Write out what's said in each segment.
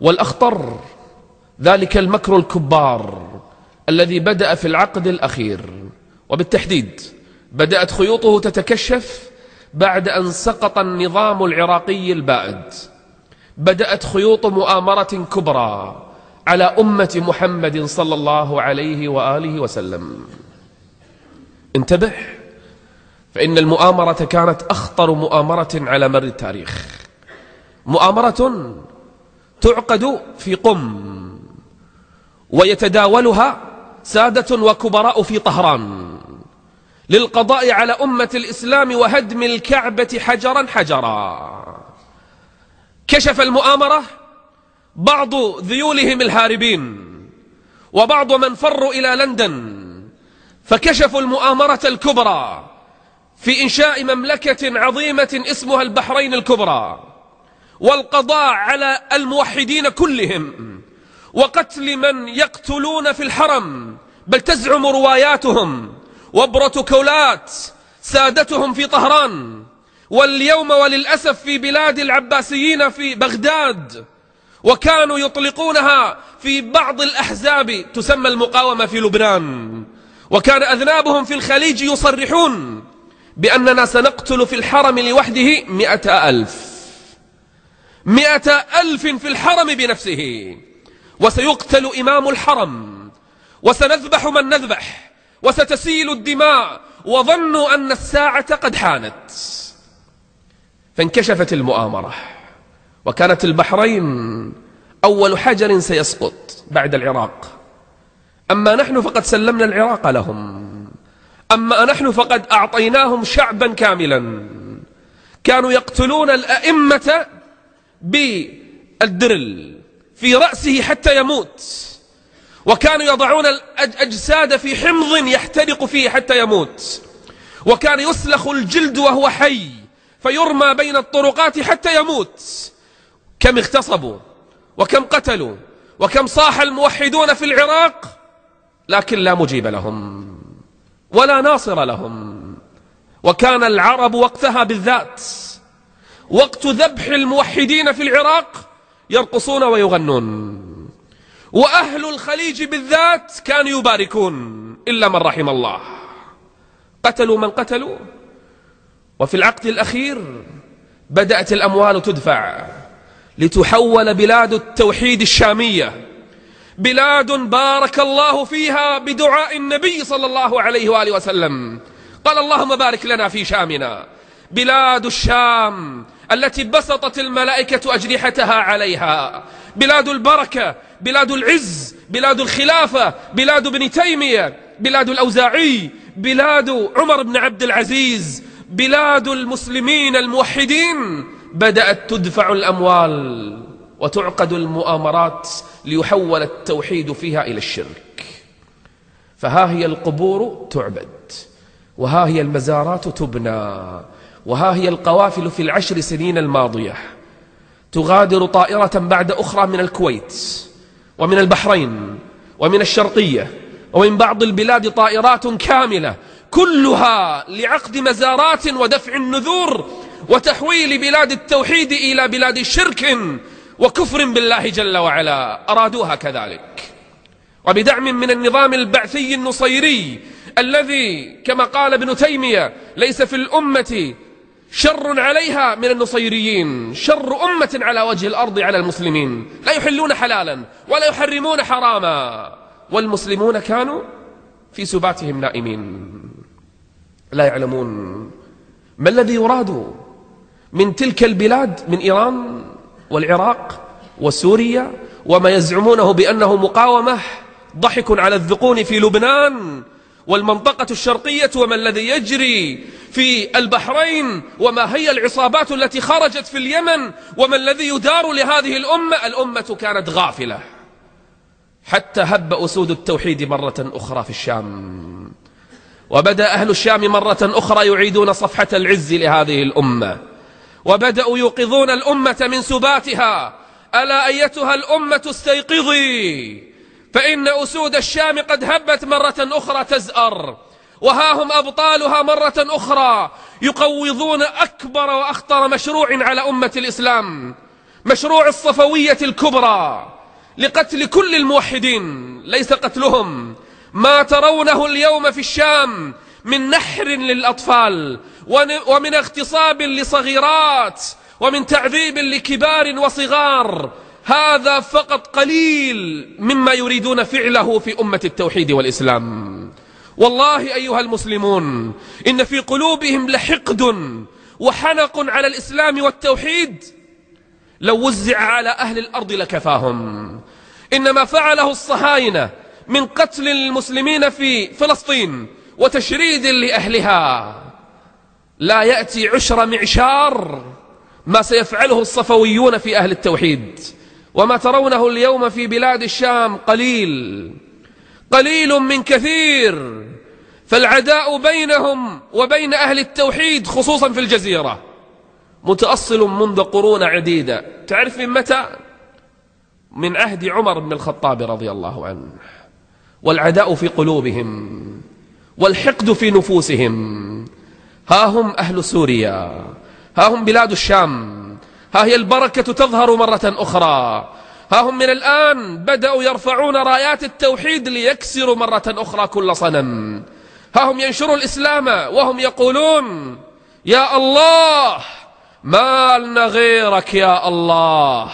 والأخطر ذلك المكر الكبار الذي بدأ في العقد الأخير، وبالتحديد بدأت خيوطه تتكشف بعد أن سقط النظام العراقي البائد. بدأت خيوط مؤامرة كبرى على أمة محمد صلى الله عليه وآله وسلم. انتبه، فإن المؤامرة كانت أخطر مؤامرة على مر التاريخ. مؤامرة تعقد في قم ويتداولها سادة وكبراء في طهران للقضاء على أمة الإسلام وهدم الكعبة حجرا حجرا. كشف المؤامرة بعض ذيولهم الهاربين وبعض من فروا إلى لندن، فكشفوا المؤامرة الكبرى في إنشاء مملكة عظيمة اسمها البحرين الكبرى، والقضاء على الموحدين كلهم وقتل من يقتلون في الحرم، بل تزعم رواياتهم وبروتوكولات سادتهم في طهران، واليوم وللأسف في بلاد العباسيين في بغداد، وكانوا يطلقونها في بعض الأحزاب تسمى المقاومة في لبنان، وكان أذنابهم في الخليج يصرحون بأننا سنقتل في الحرم لوحده 100,000 في الحرم بنفسه، وسيقتل إمام الحرم، وسنذبح من نذبح، وستسيل الدماء، وظنوا أن الساعة قد حانت. فانكشفت المؤامرة، وكانت البحرين أول حجر سيسقط بعد العراق. أما نحن فقد سلمنا العراق لهم، أما نحن فقد أعطيناهم شعبا كاملا. كانوا يقتلون الأئمة بالدرل في رأسه حتى يموت، وكانوا يضعون الأجساد في حمض يحترق فيه حتى يموت، وكان يسلخ الجلد وهو حي فيرمى بين الطرقات حتى يموت. كم اغتصبوا وكم قتلوا وكم صاح الموحدون في العراق، لكن لا مجيب لهم ولا ناصر لهم. وكان العرب وقتها بالذات وقت ذبح الموحدين في العراق يرقصون ويغنون، وأهل الخليج بالذات كانوا يباركون إلا من رحم الله. قتلوا من قتلوا. وفي العقد الأخير بدأت الأموال تدفع لتحول بلاد التوحيد الشامية، بلاد بارك الله فيها بدعاء النبي صلى الله عليه وآله وسلم، قال اللهم بارك لنا في شامنا. بلاد الشام التي بسطت الملائكة أجنحتها عليها، بلاد البركة، بلاد العز، بلاد الخلافة، بلاد ابن تيمية، بلاد الأوزاعي، بلاد عمر بن عبد العزيز، بلاد المسلمين الموحدين. بدأت تدفع الأموال وتعقد المؤامرات ليحول التوحيد فيها إلى الشرك. فها هي القبور تعبد، وها هي المزارات تبنى، وها هي القوافل في ال10 سنين الماضية تغادر طائرة بعد أخرى من الكويت ومن البحرين ومن الشرقية ومن بعض البلاد طائرات كاملة، كلها لعقد مزارات ودفع النذور وتحويل بلاد التوحيد إلى بلاد شرك وكفر بالله جل وعلا. أرادوها كذلك، وبدعم من النظام البعثي النصيري الذي كما قال ابن تيمية ليس في الأمة شر عليها من النصيريين، شر أمة على وجه الأرض على المسلمين، لا يحلون حلالا ولا يحرمون حراما، والمسلمون كانوا في سباتهم نائمين لا يعلمون ما الذي يراد من تلك البلاد، من إيران والعراق وسوريا وما يزعمونه بأنه مقاومة. ضحك على الذقون في لبنان والمنطقة الشرقية، وما الذي يجري في البحرين، وما هي العصابات التي خرجت في اليمن، وما الذي يدار لهذه الأمة. الأمة كانت غافلة حتى هب أسود التوحيد مرة أخرى في الشام، وبدأ أهل الشام مرة أخرى يعيدون صفحة العز لهذه الأمة، وبدأوا يوقظون الأمة من سباتها. ألا أيتها الأمة استيقظي، فإن أسود الشام قد هبت مرة أخرى تزأر، وها هم أبطالها مرة أخرى يقوضون أكبر وأخطر مشروع على أمة الإسلام، مشروع الصفوية الكبرى لقتل كل الموحدين، ليس قتلهم، ما ترونه اليوم في الشام من نحر للأطفال ومن اغتصاب لصغيرات ومن تعذيب لكبار وصغار، هذا فقط قليل مما يريدون فعله في أمة التوحيد والإسلام. والله أيها المسلمون، إن في قلوبهم لحقد وحنق على الإسلام والتوحيد لو وزع على أهل الأرض لكفاهم. إنما فعله الصهاينة من قتل المسلمين في فلسطين وتشريد لأهلها لا يأتي عشر معشار ما سيفعله الصفويون في أهل التوحيد. وما ترونه اليوم في بلاد الشام قليل من كثير، فالعداء بينهم وبين أهل التوحيد خصوصا في الجزيرة متأصل منذ قرون عديدة. تعرف من متى؟ من عهد عمر بن الخطاب رضي الله عنه. والعداء في قلوبهم والحقد في نفوسهم. ها هم أهل سوريا، ها هم بلاد الشام، ها هي البركة تظهر مرة أخرى، ها هم من الآن بدأوا يرفعون رايات التوحيد ليكسروا مرة أخرى كل صنم. ها هم ينشروا الإسلام وهم يقولون يا الله ما لنا غيرك، يا الله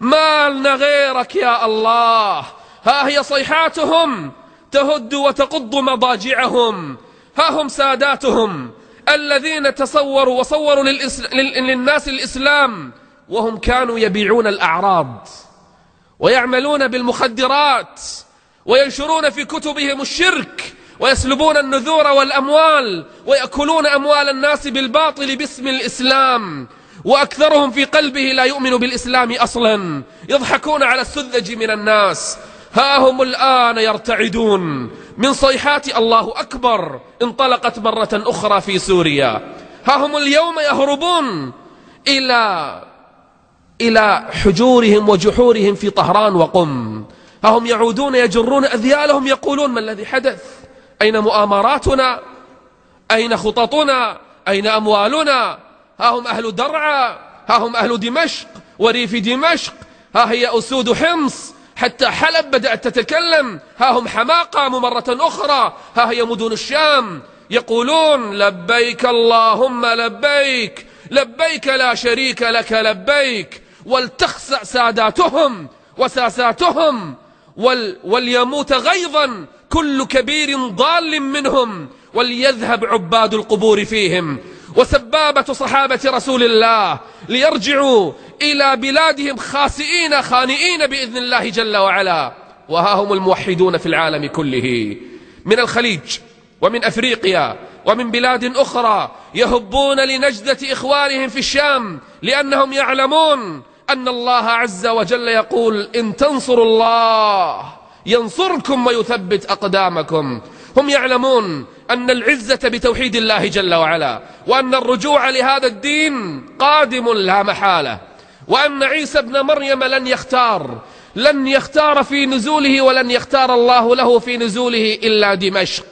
ما لنا غيرك، يا الله. ها هي صيحاتهم تهد وتقض مضاجعهم. ها هم ساداتهم الذين وصوروا للناس الإسلام وهم كانوا يبيعون الأعراض ويعملون بالمخدرات وينشرون في كتبهم الشرك ويسلبون النذور والأموال ويأكلون أموال الناس بالباطل باسم الإسلام، وأكثرهم في قلبه لا يؤمن بالإسلام أصلا، يضحكون على السذج من الناس. ها هم الآن يرتعدون من صيحات الله أكبر انطلقت مرة أخرى في سوريا. ها هم اليوم يهربون إلى حجورهم وجحورهم في طهران وقم. ها هم يعودون يجرون أذيالهم يقولون ما الذي حدث؟ أين مؤامراتنا؟ أين خططنا؟ أين أموالنا؟ ها هم أهل درعا، ها هم أهل دمشق وريف دمشق، ها هي أسود حمص، حتى حلب بدأت تتكلم. ها هم حماة قاموا مرة أخرى، ها هي مدن الشام يقولون لبيك اللهم لبيك، لبيك لا شريك لك لبيك. ولتخسأ ساداتهم وساساتهم وليموت غيظا كل كبير ضال منهم، وليذهب عباد القبور فيهم وسبابة صحابة رسول الله ليرجعوا إلى بلادهم خاسئين خانئين بإذن الله جل وعلا. وها هم الموحدون في العالم كله من الخليج ومن أفريقيا ومن بلاد أخرى يهبون لنجدة إخوانهم في الشام، لأنهم يعلمون أن الله عز وجل يقول إن تنصروا الله ينصركم ويثبت أقدامكم. هم يعلمون أن العزة بتوحيد الله جل وعلا، وأن الرجوع لهذا الدين قادم لا محالة، وأن عيسى ابن مريم لن يختار في نزوله ولن يختار الله له في نزوله إلا دمشق،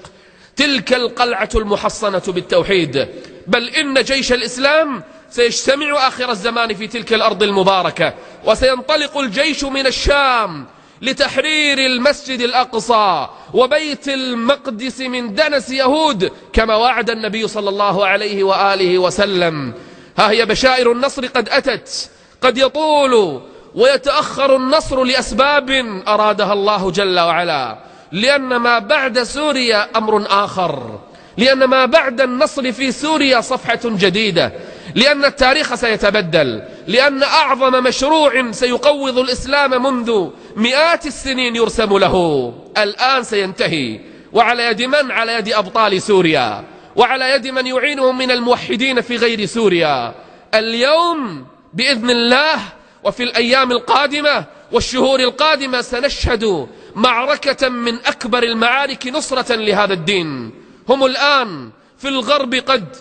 تلك القلعة المحصنة بالتوحيد. بل إن جيش الإسلام سيجتمع آخر الزمان في تلك الأرض المباركة، وسينطلق الجيش من الشام لتحرير المسجد الأقصى وبيت المقدس من دنس يهود كما وعد النبي صلى الله عليه وآله وسلم. ها هي بشائر النصر قد أتت، قد يطول ويتأخر النصر لأسباب أرادها الله جل وعلا، لأن ما بعد سوريا أمر آخر، لأن ما بعد النصر في سوريا صفحة جديدة، لأن التاريخ سيتبدل، لأن أعظم مشروع سيقوض الإسلام منذ مئات السنين يرسم له الآن سينتهي. وعلى يد من؟ على يد أبطال سوريا، وعلى يد من يعينهم من الموحدين في غير سوريا. اليوم بإذن الله وفي الأيام القادمة والشهور القادمة سنشهد معركة من أكبر المعارك نصرة لهذا الدين. هم الآن في الغرب قد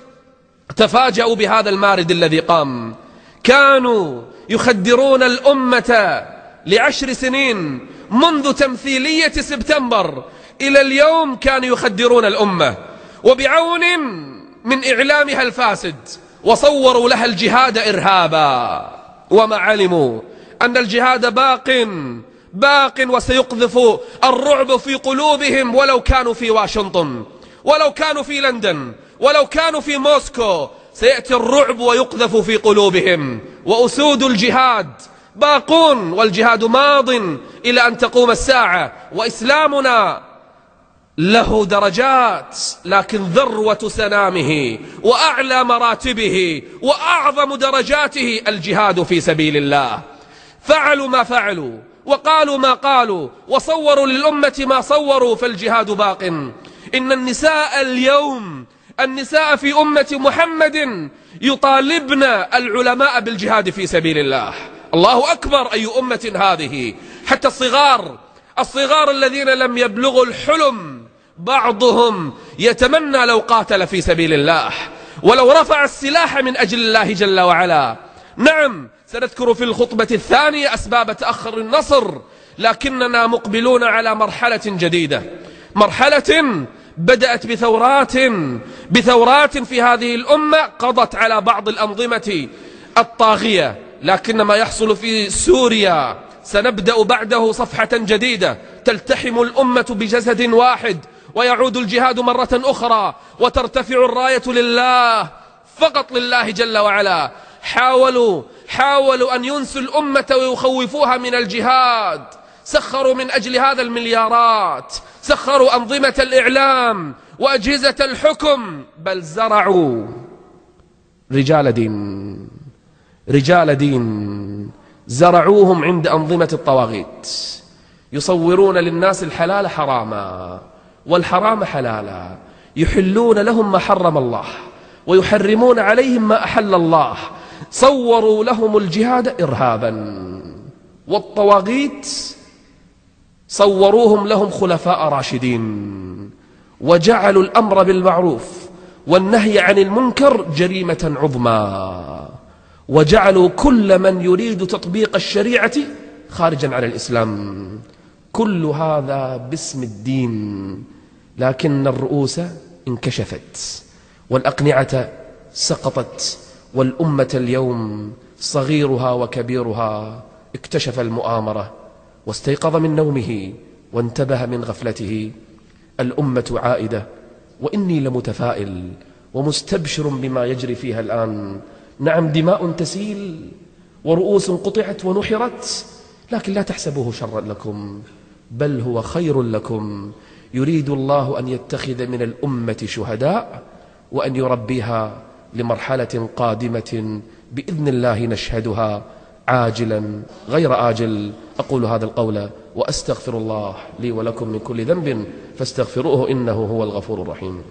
تفاجؤوا بهذا المارد الذي قام. كانوا يخدرون الأمة ل10 سنين منذ تمثيلية سبتمبر إلى اليوم، كانوا يخدرون الأمة وبعون من إعلامها الفاسد، وصوروا لها الجهاد إرهابا. وما علموا أن الجهاد باق وسيقذف الرعب في قلوبهم، ولو كانوا في واشنطن، ولو كانوا في لندن، ولو كانوا في موسكو، سيأتي الرعب ويقذف في قلوبهم. وأسود الجهاد باقون، والجهاد ماض إلى أن تقوم الساعة. وإسلامنا له درجات، لكن ذروة سنامه وأعلى مراتبه وأعظم درجاته الجهاد في سبيل الله. فعلوا ما فعلوا وقالوا ما قالوا وصوروا للأمة ما صوروا، فالجهاد باق. إن النساء اليوم، النساء في أمة محمد يطالبن العلماء بالجهاد في سبيل الله. الله أكبر، أي أمة هذه! حتى الصغار الذين لم يبلغوا الحلم بعضهم يتمنى لو قاتل في سبيل الله، ولو رفع السلاح من أجل الله جل وعلا. نعم، سنذكر في الخطبة الثانية أسباب تأخر النصر، لكننا مقبلون على مرحلة جديدة، مرحلة بدأت بثورات في هذه الأمة قضت على بعض الأنظمة الطاغية. لكن ما يحصل في سوريا سنبدأ بعده صفحة جديدة، تلتحم الأمة بجسد واحد، ويعود الجهاد مرة أخرى، وترتفع الراية لله، فقط لله جل وعلا. حاولوا أن ينسوا الأمة ويخوفوها من الجهاد، سخروا من أجل هذا المليارات، سخروا أنظمة الإعلام وأجهزة الحكم، بل زرعوا رجال دين زرعوهم عند أنظمة الطواغيت، يصورون للناس الحلال حراما والحرام حلالا، يحلون لهم ما حرم الله ويحرمون عليهم ما أحل الله. صوروا لهم الجهاد إرهابا، والطواغيت صوروهم لهم خلفاء راشدين، وجعلوا الأمر بالمعروف والنهي عن المنكر جريمة عظمى، وجعلوا كل من يريد تطبيق الشريعة خارجا عن الإسلام. كل هذا باسم الدين، لكن الرؤوس انكشفت والأقنعة سقطت، والأمة اليوم صغيرها وكبيرها اكتشف المؤامرة واستيقظ من نومه وانتبه من غفلته. الأمة عائدة، وإني لمتفائل ومستبشر بما يجري فيها الآن. نعم، دماء تسيل ورؤوس قطعت ونحرت، لكن لا تحسبوه شرا لكم، بل هو خير لكم. يريد الله أن يتخذ من الأمة شهداء وأن يربيها لمرحلة قادمة بإذن الله نشهدها عاجلا غير آجل. أقول هذا القول وأستغفر الله لي ولكم من كل ذنب فاستغفروه إنه هو الغفور الرحيم.